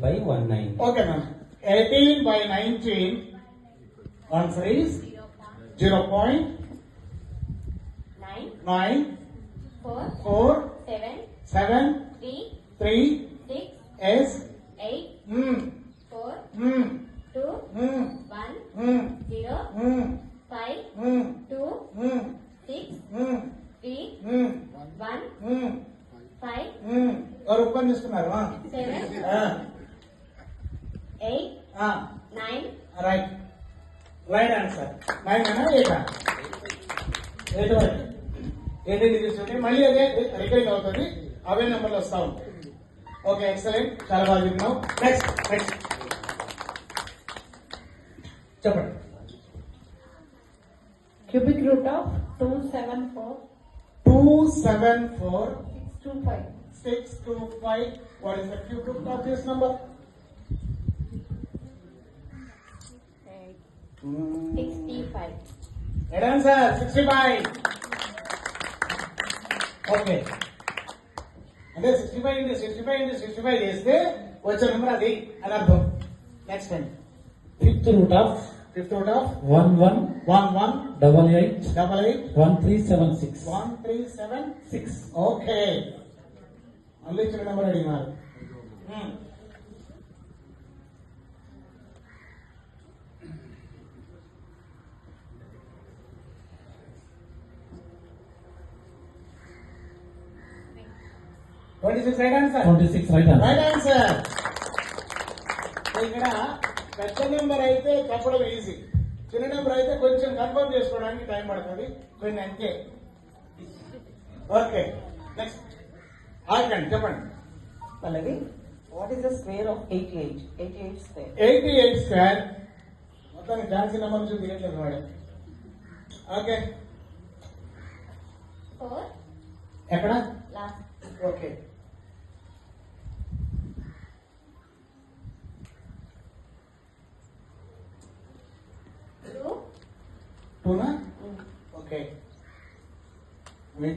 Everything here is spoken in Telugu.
by 190. Okay, ma'am. 18 by 19. One freeze. 0.9 4 4 7 7 3 3 6 S 8 mm 4 mm 2 mm 1 mm 0 mm 5 mm 2 mm 6 mm 3 mm 1 mm 5 mm ఎవరు ఓపెన్ చేస్తున్నారు 7 8 9 రైట్ రైట్ ఆన్సర్ 9 అనా 8 8 వరకు 8 డిజిట్స్ ఉంటాయి మళ్ళీ అదే రికరింగ్ అవుతుంది అవే నెంబర్లు వస్తా ఉంటాయి ఓకే ఎక్సలెంట్ చాలా బాగా చెప్పినావు నెక్స్ట్ చెప్పండి Cubic root of 274 274 625. 625 what is the cube root of this number 65 right answer 65 okay అంటే 65 into 65 చేస్తే వచ్చే నెంబర్ అది అని అర్థం next time Fifth root of fifth root of 11 11 88 88 1376. 1376 okay మళ్ళీ ఇచ్చిన నెంబర్ అడిగినారు $26 right answer 26 right answer. Right answer ఇక్కడ పెద్ద నెంబర్ అయితే చెప్పడం ఈజీ చిన్న నెంబర్ అయితే కొంచెం కన్ఫర్మ్ చేసుకోవడానికి టైం పడుతుంది కొన్ని అంతే ఓకే నెక్స్ట్ ఆగండి చెప్పండి Pallavi, what is the square of 88? 88 square. 88 square మొత్తానికి ఝాన్సీ నెంబర్ నుంచి తీయట్లేదు మేడం ఓకే 4 ఎక్కడ last ఓకే two టూనా ఓకే